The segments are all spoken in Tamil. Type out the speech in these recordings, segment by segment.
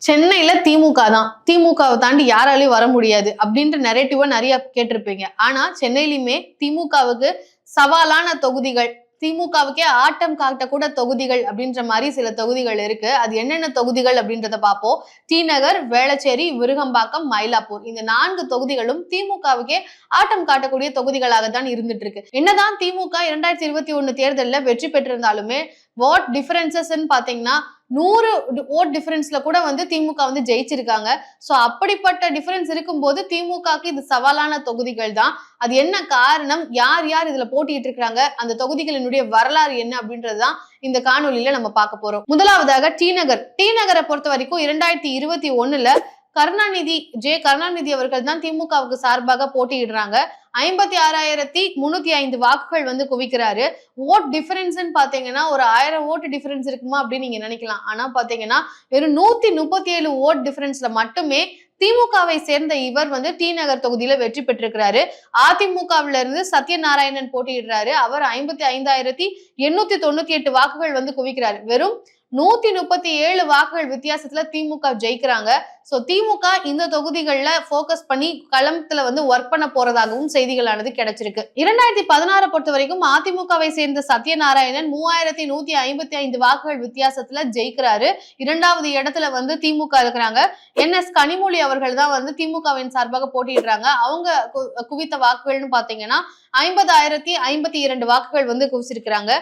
சென்னையில திமுக தான். திமுகவை தாண்டி யாராலையும் வர முடியாது அப்படின்ற நெரேட்டிவ நிறைய கேட்டிருப்பீங்க. ஆனா சென்னையிலுமே திமுகவுக்கு சவாலான தொகுதிகள், திமுகவுக்கே ஆட்டம் காட்டக்கூட தொகுதிகள் அப்படின்ற மாதிரி சில தொகுதிகள் இருக்கு. அது என்னென்ன தொகுதிகள் அப்படின்றத பார்ப்போம். டி நகர், வேளச்சேரி, விருகம்பாக்கம், மயிலாப்பூர் இந்த 4 தொகுதிகளும் திமுகவுக்கே ஆட்டம் காட்டக்கூடிய தொகுதிகளாக தான் இருந்துட்டு இருக்கு. என்னதான் திமுக 2021 தேர்தல்ல வெற்றி பெற்றிருந்தாலுமே வாட் டிஃபரன்சஸ் பாத்தீங்கன்னா 100 ஓட் டிஃபரன்ஸ்ல கூட வந்து திமுக வந்து ஜெயிச்சிருக்காங்க. சோ அப்படிப்பட்ட டிஃபரன்ஸ் இருக்கும்போது திமுகக்கு இது சவாலான தொகுதிகள் தான். அது என்ன காரணம், யார் யார் இதுல போட்டிட்டு இருக்காங்க, அந்த தொகுதிகளினுடைய வரலாறு என்ன அப்படின்றதுதான் இந்த காணொலியில நம்ம பார்க்க போறோம். முதலாவதாக டி நகர். டி நகரை பொறுத்த வரைக்கும் 2021ல கருணாநிதி அவர்கள் தான் திமுகவுக்கு சார்பாக போட்டியிடுறாங்க. 56,305 வாக்குகள் வந்து குவிக்கிறாரு. ஓட் டிஃபரன்ஸ் பாத்தீங்கன்னா ஒரு 1000 ஓட்டு டிஃபரன்ஸ் இருக்குமா அப்படின்னு நீங்க நினைக்கலாம். ஆனா பாத்தீங்கன்னா வெறும் 137 ஓட் டிஃபரன்ஸ்ல மட்டுமே திமுகவை சேர்ந்த இவர் வந்து டி நகர் தொகுதியில வெற்றி பெற்றிருக்கிறாரு. அதிமுகவில இருந்து சத்யநாராயணன் போட்டியிடுறாரு. அவர் 55,898 வாக்குகள் வந்து குவிக்கிறாரு. வெறும் 137 வாக்குகள் வித்தியாசத்துல திமுக ஜெயிக்கிறாங்க. சோ திமுக இந்த தொகுதிகள்ல போக்கஸ் பண்ணி களத்துல வந்து ஒர்க் பண்ண போறதாகவும் செய்திகளானது கிடைச்சிருக்கு. 2016 பொறுத்த வரைக்கும் அதிமுகவை சேர்ந்த சத்யநாராயணன் 3,155 வாக்குகள் வித்தியாசத்துல ஜெயிக்கிறாரு. 2வது இடத்துல வந்து திமுக இருக்கிறாங்க. NS கனிமொழி அவர்கள் தான் வந்து திமுகவின் சார்பாக போட்டியிடுறாங்க. அவங்க குவித்த வாக்குகள்னு பாத்தீங்கன்னா 50,052 வாக்குகள் வந்து குவிச்சிருக்கிறாங்க.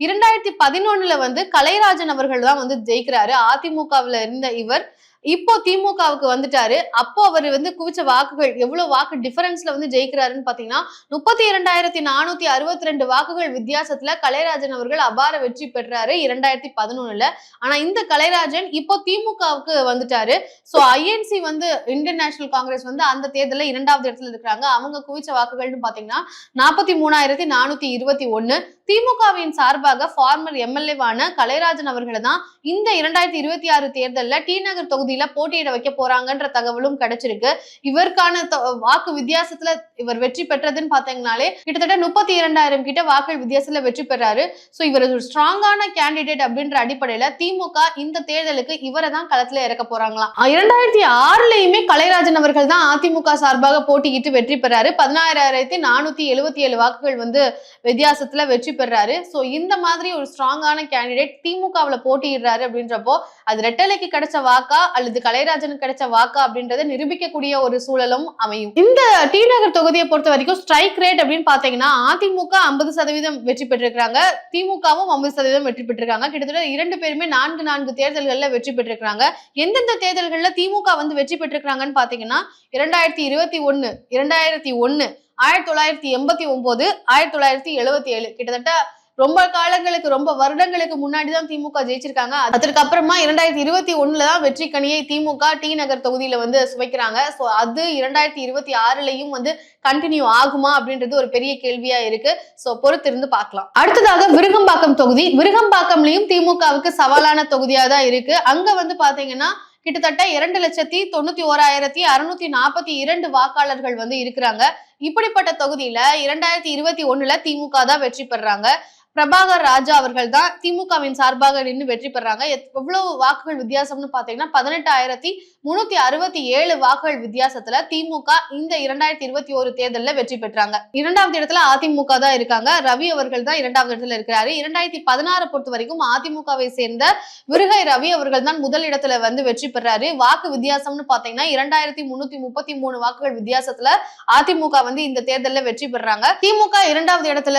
2011ல வந்து கலைராஜன் அவர்கள் தான் வந்து ஜெயிக்கிறாரு. அதிமுகவுல இருந்த இவர் இப்போ திமுகவுக்கு வந்துட்டாரு. அப்போ அவர் வந்து குவிச்ச வாக்குகள் எவ்வளவு வாக்கு டிஃபரன்ஸ்ல வந்து ஜெயிக்கிறாருன்னு பாத்தீங்கன்னா 32,462 வாக்குகள் வித்தியாசத்துல கலைராஜன் அவர்கள் அபார வெற்றி பெற்றாரு 2011ல. ஆனா இந்த கலைராஜன் இப்போ திமுகவுக்கு வந்துட்டாரு. சோ INC வந்து இந்தியன் நேஷனல் காங்கிரஸ் வந்து அந்த தேர்தலில் 2வது இடத்துல இருக்கிறாங்க. அவங்க குவிச்ச வாக்குகள்னு பாத்தீங்கன்னா 43,421. திமுகவின் சார்பாக ஃபார்மர் MLA-வான கலைராஜன் அவர்களை தான் இந்த 2026 தேர்தல்ல டி நகர் தொகுதியில போட்டியிட வைக்க போறாங்கன்ற தகவலும் கிடைச்சிருக்கு. இவருக்கான வாக்கு வித்தியாசத்துல இவர் வெற்றி பெற்றதுன்னு பாத்தீங்கன்னாலே கிட்டத்தட்ட 32,000 கிட்ட வாக்கு வித்தியாசத்துல வெற்றி பெறாரு. சோ இவர் ஒரு ஸ்ட்ராங்கான கேண்டிடேட் அப்படின்ற அடிப்படையில திமுக இந்த தேர்தலுக்கு இவரை தான் களத்துல இறக்க போறாங்களாம். 2006லயுமே கலைராஜன் அவர்கள் தான் அதிமுக சார்பாக போட்டியிட்டு வெற்றி பெறாரு. 16,477 வாக்குகள் வந்து வித்தியாசத்துல வெற்றி பெறாரு. சோ இந்த மாதிரி ஒரு ஸ்ட்ராங்கான கேண்டிடேட் திமுகவுல போட்டியிடுறாரு அப்படின்றப்போ அது ரெட்டலைக்கு கிடைச்ச வாக்கா அல்லது கலைராஜனுக்கு கிடைச்ச வாக்கா அப்படின்றத நிரூபிக்கக்கூடிய ஒரு சூழலும் அமையும். இந்த டி நகர் தொகுதியை பொறுத்த வரைக்கும் ஸ்ட்ரைக் ரேட் அப்படின்னு பாத்தீங்கன்னா அதிமுக 50% வெற்றி பெற்றிருக்காங்க, திமுகவும் 50% வெற்றி பெற்றிருக்காங்க. கிட்டத்தட்ட 2 பேருமே 4 தேர்தல்கள்ல வெற்றி பெற்றிருக்காங்க. எந்தெந்த தேர்தல்கள்ல திமுக வந்து வெற்றி பெற்றிருக்காங்கன்னு பாத்தீங்கன்னா 2021, 1989, 1977 கிட்டத்தட்ட ரொம்ப காலங்களுக்கு ரொம்ப வருடங்களுக்கு முன்னாடிதான் திமுக ஜெயிச்சிருக்காங்க. அதற்கு அப்புறமா 2021ல தான் வெற்றி கனியை திமுக டி நகர் தொகுதியில வந்து சுவைக்கிறாங்க. சோ அது 2026லயும் வந்து கண்டினியூ ஆகுமா அப்படின்றது ஒரு பெரிய கேள்வியா இருக்கு. சோ பொறுத்திருந்து பார்க்கலாம். அடுத்ததாக விருகம்பாக்கம் தொகுதி. விருகம்பாக்கம்லயும் திமுகவுக்கு சவாலான தொகுதியா தான் இருக்கு. அங்க வந்து பாத்தீங்கன்னா கிட்டத்தட்ட 2,91,642 வாக்காளர்கள் வந்து இருக்கிறாங்க. இப்படிப்பட்ட தொகுதியில 2021ல திமுக தான் வெற்றி பெறாங்க. பிரபாகர் ராஜா அவர்கள் தான் திமுகவின் சார்பாக நின்று வெற்றி பெறாங்க. எவ்வளவு வாக்குகள் வித்தியாசம்னு பாத்தீங்கன்னா 18,367 வாக்குகள் வித்தியாசத்துல திமுக இந்த 2021 தேர்தலில் வெற்றி பெற்றாங்க. 2வது இடத்துல அதிமுக தான் இருக்காங்க. ரவி அவர்கள் தான் 2வது இடத்துல இருக்கிறாரு. 2016 பொறுத்த வரைக்கும் அதிமுகவை சேர்ந்த விருகை ரவி அவர்கள் தான் முதல் இடத்துல வந்து வெற்றி பெறாரு. வாக்கு வித்தியாசம்னு பாத்தீங்கன்னா 2,333 வாக்குகள் வித்தியாசத்துல அதிமுக வந்து இந்த தேர்தலில் வெற்றி பெறாங்க. திமுக 2வது இடத்துல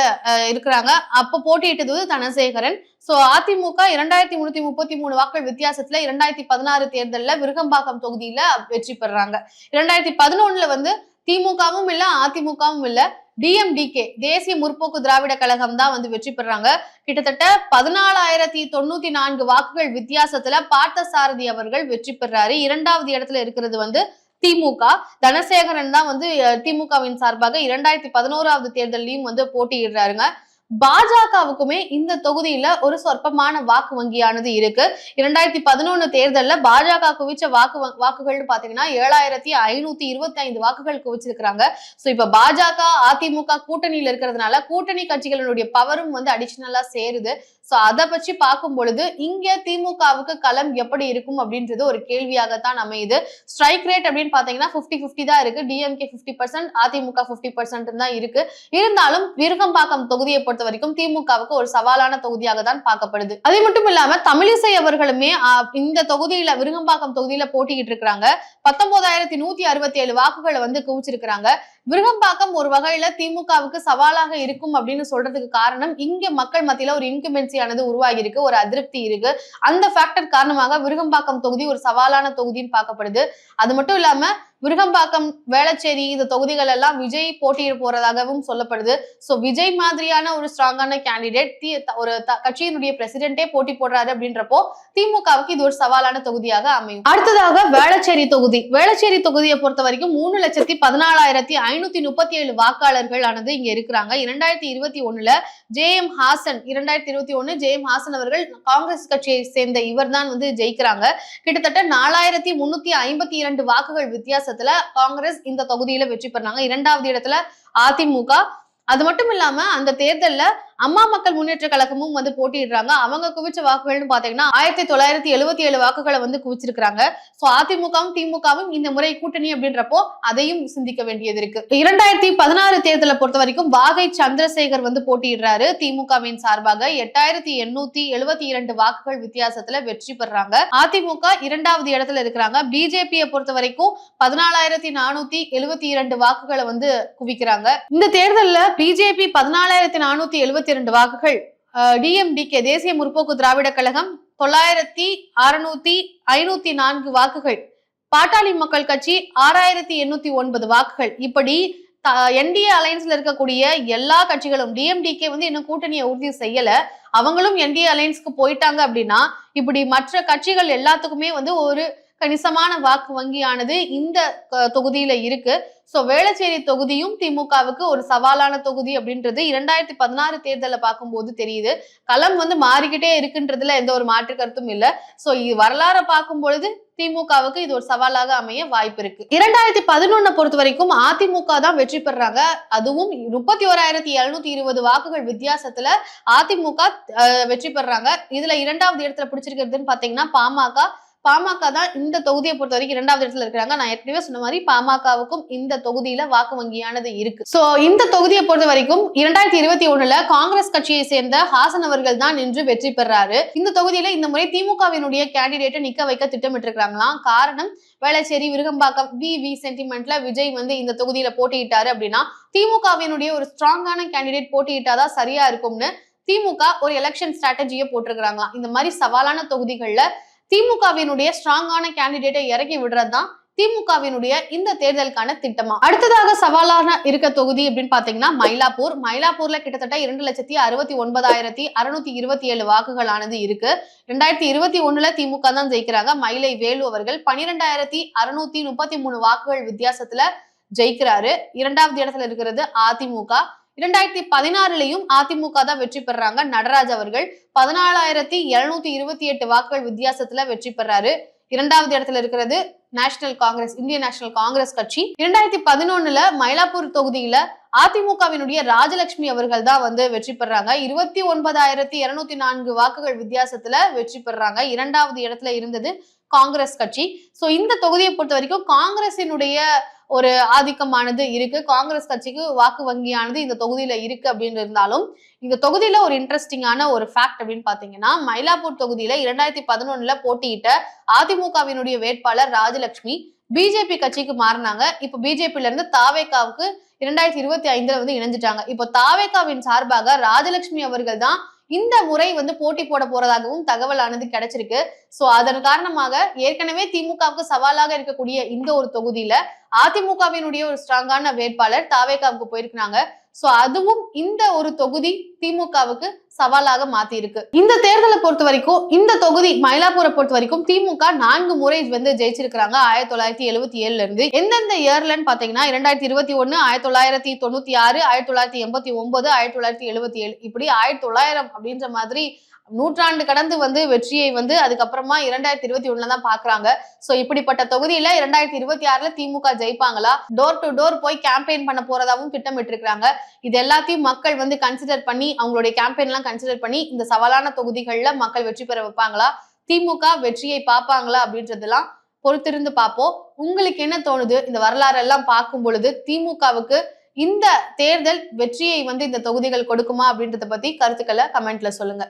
இருக்கிறாங்க. அப்ப போட்டியிட்டது தனசேகரன். சோ அதிமுக 2,333 வாக்குகள் வித்தியாசத்துல 2016 தேர்தல்ல விருகம்பாக்கம் தொகுதியில வெற்றி பெறாங்க. 2011ல வந்து திமுகவும் இல்ல அதிமுகவும் இல்ல DMDK தேசிய முற்போக்கு திராவிட கழகம் தான் வந்து வெற்றி பெறாங்க. கிட்டத்தட்ட 14,094 வாக்குகள் வித்தியாசத்துல பார்த்தசாரதி அவர்கள் வெற்றி பெறாரு. 2வது இடத்துல இருக்கிறது வந்து திமுக. தனசேகரன் தான் வந்து திமுகவின் சார்பாக 2011வது தேர்தலையும் வந்து போட்டியிடுறாருங்க. பாஜகவுக்குமே இந்த தொகுதியில ஒரு சொற்பமான வாக்கு வங்கியானது இருக்கு. 2011 தேர்தல்ல பாஜக குவிச்ச வாக்குகள்னு பாத்தீங்கன்னா 7525 வாக்குகள் குவிச்சிருக்காங்க. சோ இப்ப பாஜக அதிமுக கூட்டணியில இருக்கிறதுனால கூட்டணி கட்சிகளுடைய பவரும் வந்து அடிஷனலா சேருது. சோ அதை பற்றி பார்க்கும் பொழுது இங்க திமுகவுக்கு களம் எப்படி இருக்கும் அப்படின்றது ஒரு கேள்வியாகத்தான் அமையுது. ஸ்ட்ரைக் ரேட் அப்படின்னு பாத்தீங்கன்னா 50-50 தான் இருக்கு. டிஎம்கே 50%, அதிமுக 50% தான் இருக்கு. இருந்தாலும் விருகம்பாக்கம் தொகுதியை பொறுத்த வரைக்கும் திமுகவுக்கு ஒரு சவாலான தொகுதியாக தான் பார்க்கப்படுது. அது மட்டும் இல்லாம தமிழிசை அவர்களுமே இந்த தொகுதியில விருகம்பாக்கம் தொகுதியில போட்டிக்கிட்டு இருக்காங்க. 19,167 வாக்குகளை வந்து குவிச்சிருக்காங்க. விருகம்பாக்கம் ஒரு வகையில திமுகவுக்கு சவாலாக இருக்கும் அப்படின்னு சொல்றதுக்கு காரணம் இங்க மக்கள் மத்தியில ஒரு இன்குமென்சி ஆனது உருவாகி இருக்கு, ஒரு அதிருப்தி இருக்கு. அந்த ஃபேக்டர் காரணமாக விருகம்பாக்கம் தொகுதி ஒரு சவாலான தொகுதின்னு பார்க்கப்படுது. அது மட்டும் இல்லாம விருகம்பாக்கம், வேளச்சேரி இந்த தொகுதிகள் எல்லாம் விஜய் போட்டியிட போறதாகவும் சொல்லப்படுது. சோ விஜய் மாதிரியான ஒரு ஸ்ட்ராங்கான கேண்டிடேட் ஒரு கட்சியினுடைய பிரசிடென்டே போட்டி போடுறாரு அப்படின்றப்போ திமுகவுக்கு இது ஒரு சவாலான தொகுதியாக அமையும். அடுத்ததாக வேளச்சேரி தொகுதி. வேளச்சேரி தொகுதியை பொறுத்த வரைக்கும் 3,14,537 வாக்காளர்கள் ஆனது இங்க இருக்கிறாங்க. 2021 ஜே.எம். ஹாசன் 2021 ஜே.எம். ஹாசன் அவர்கள் காங்கிரஸ் கட்சியை சேர்ந்த இவர் தான் வந்து ஜெயிக்கிறாங்க. கிட்டத்தட்ட 4,352 வாக்குகள் வித்தியாசத்துல காங்கிரஸ் இந்த தொகுதியில வெற்றி பெறாங்க. 2வது இடத்துல அதிமுக. அது மட்டும் இல்லாம அந்த தேர்தல்ல அம்மா மக்கள் முன்னேற்ற கழகமும் வந்து போட்டியிடுறாங்க. அவங்க குவிச்ச வாக்குகள்னு பாத்தீங்கன்னா 1977 வாக்குகளை வந்து குவிச்சிருக்காங்க. சோ அதிமுகவும் திமுகவும் இந்த முறை கூட்டணி அப்படின்றப்போ அதையும் சிந்திக்க வேண்டியது இருக்கு. 2016 தேர்தலை பொறுத்த வரைக்கும் வாகை சந்திரசேகர் வந்து போட்டியிடுறாரு திமுகவின் சார்பாக. 8,872 வாக்குகள் வித்தியாசத்துல வெற்றி பெறாங்க. அதிமுக 2வது இடத்துல இருக்கிறாங்க. பிஜேபியை பொறுத்த வரைக்கும் 14,472 வாக்குகளை வந்து குவிக்கிறாங்க. இந்த தேர்தல்ல பிஜேபி 14,472 வாக்குகள், டிஎம்டிகே தேசிய முற்போக்கு திராவிட கழகம் 9,654 வாக்குகள், பாட்டாளி மக்கள் கட்சி 6,809 வாக்குகள். இப்படி என்டிஏ அலையன்ஸ்ல இருக்கக்கூடிய எல்லா கட்சிகளும், டிஎம்டிகே வந்து இன்னும் கூட்டணியை உறுதி செய்யல, அவங்களும் என்டிஏ அலையன்ஸ்க்கு போயிட்டாங்க அப்படின்னா இப்படி மற்ற கட்சிகள் எல்லாத்துக்குமே வந்து ஒரு கணிசமான வாக்கு வங்கியானது இந்த தொகுதியில இருக்கு. சோ வேளச்சேரி தொகுதியும் திமுகவுக்கு ஒரு சவாலான தொகுதி அப்படின்றது 2016 தேர்தலை பார்க்கும்போது தெரியுது. களம் வந்து மாறிக்கிட்டே இருக்குன்றதுல எந்த ஒரு மாற்று கருத்தும் இல்ல. சோ வரலாறை பார்க்கும் பொழுது திமுகவுக்கு இது ஒரு சவாலாக அமைய வாய்ப்பு இருக்கு. 2011 பொறுத்த வரைக்கும் அதிமுக தான் வெற்றி பெறாங்க. அதுவும் 31,720 வாக்குகள் வித்தியாசத்துல அதிமுக வெற்றி பெறாங்க. இதுல 2வது இடத்துல பிடிச்சிருக்கிறதுன்னு பாத்தீங்கன்னா பாமக தான் இந்த தொகுதியை பொறுத்த வரைக்கும் 2வது இடத்துல இருக்கிறாங்க. நான் ஏற்கனவே சொன்ன மாதிரி பாமகவுக்கும் இந்த தொகுதியில வாக்கு வங்கியானது இருக்கு. சோ இந்த தொகுதியை பொறுத்த வரைக்கும் 2021 காங்கிரஸ் கட்சியை சேர்ந்த ஹாசன் அவர்கள் தான் நின்று வெற்றி பெறாரு. இந்த தொகுதியில இந்த முறை திமுகவினுடைய கேண்டிடேட்டை நிக்க வைக்க திட்டமிட்டு இருக்காங்களாம். காரணம் வேளச்சேரி, விருகம்பாக்கம் விவி சென்டிமெண்ட்ல விஜய் வந்து இந்த தொகுதியில போட்டியிட்டாரு அப்படின்னா திமுகவினுடைய ஒரு ஸ்ட்ராங்கான கேண்டிடேட் போட்டியிட்டாதான் சரியா இருக்கும்னு திமுக ஒரு எலெக்ஷன் ஸ்ட்ராட்டஜியை போட்டிருக்கிறாங்களாம். இந்த மாதிரி சவாலான தொகுதிகள்ல திமுகவினுடைய ஸ்ட்ராங்கான கேண்டிடேட்டை இறக்கி விடுறதுதான் திமுகவினுடைய இந்த தேர்தலுக்கான திட்டமா. அடுத்ததாக சவாலான இருக்க தொகுதி அப்படின்னு பாத்தீங்கன்னா மயிலாப்பூர்ல கிட்டத்தட்ட 2,69,627 வாக்குகளானது இருக்கு. 2021 திமுக தான் ஜெயிக்கிறாங்க. மயிலை வேலு அவர்கள் 12,633 வாக்குகள் வித்தியாசத்துல ஜெயிக்கிறாரு. 2வது இடத்துல இருக்கிறது அதிமுக. 2016 அதிமுக தான் வெற்றி பெறாங்க. நடராஜ் அவர்கள் 14,728 வாக்குகள் வித்தியாசத்துல வெற்றி பெறாரு. 2வது இடத்துல இருக்கிறது நேஷனல் காங்கிரஸ், இந்திய நேஷனல் காங்கிரஸ் கட்சி. 2011 மயிலாப்பூர் தொகுதியில அதிமுகவினுடைய ராஜலட்சுமி அவர்கள் தான் வந்து வெற்றி பெறாங்க. 29,204 வாக்குகள் வித்தியாசத்துல வெற்றி பெறாங்க. 2வது இடத்துல இருந்தது காங்கிரஸ் கட்சி. சோ இந்த தொகுதியை பொறுத்த வரைக்கும் காங்கிரசினுடைய ஒரு ஆதிக்கமானது இருக்கு. காங்கிரஸ் கட்சிக்கு வாக்கு வங்கியானது இந்த தொகுதியில இருக்கு அப்படின்னு இருந்தாலும் இந்த தொகுதியில ஒரு இன்ட்ரெஸ்டிங்கான ஒரு ஃபேக்ட் அப்படின்னு பாத்தீங்கன்னா மயிலாப்பூர் தொகுதியில 2011 போட்டியிட்ட அதிமுகவினுடைய வேட்பாளர் ராஜலட்சுமி பிஜேபி கட்சிக்கு மாறினாங்க. இப்ப பிஜேபில இருந்து தாவேகாவுக்கு 2025 வந்து இணைஞ்சிட்டாங்க. இப்போ தாவேகாவின் சார்பாக ராஜலட்சுமி அவர்கள் தான் இந்த முறை வந்து போட்டி போட போறதாகவும் தகவலானது கிடைச்சிருக்கு. சோ அதன் காரணமாக ஏற்கனவே திமுகவுக்கு சவாலாக இருக்கக்கூடிய இந்த ஒரு தொகுதியில அதிமுகவினுடைய ஒரு ஸ்ட்ராங்கான வேட்பாளர் தாவேகாவுக்கு போயிருக்காங்க. சோ அதுவும் இந்த ஒரு தொகுதி திமுகவுக்கு சவாலாக மாத்தி இருக்கு. இந்த தேர்தலை பொறுத்த வரைக்கும், இந்த தொகுதி மயிலாப்பூரை பொறுத்த வரைக்கும் திமுக 4 முறை ஜெயிச்சிருக்காங்க 1977ல இருந்து. எந்தெந்த இயர்லன்னு பாத்தீங்கன்னா 2021, 1996, 1989, 1977 இப்படி 1900 அப்படின்ற மாதிரி நூற்றாண்டு கடந்து வெற்றியை அதுக்கப்புறமா 2021 தான் பாக்குறாங்க. சோ இப்படிப்பட்ட தொகுதியில 2026ல திமுக ஜெயிப்பாங்களா, டோர் டு டோர் போய் கேம்பெயின் பண்ண போறதாவும் திட்டமிட்டு இருக்காங்க. இது எல்லாத்தையும் மக்கள் கன்சிடர் பண்ணி அவங்களுடைய கேம்பெயின் எல்லாம் கன்சிடர் பண்ணி இந்த சவாலான தொகுதிகள்ல மக்கள் வெற்றி பெற வைப்பாங்களா, திமுக வெற்றியை பார்ப்பாங்களா அப்படின்றதெல்லாம் பொறுத்திருந்து பார்ப்போம். உங்களுக்கு என்ன தோணுது? இந்த வரலாறு எல்லாம் பார்க்கும் பொழுது திமுகவுக்கு இந்த தேர்தல் வெற்றியை இந்த தொகுதிகள் கொடுக்குமா அப்படின்றத பத்தி கருத்துக்களை கமெண்ட்ல சொல்லுங்க.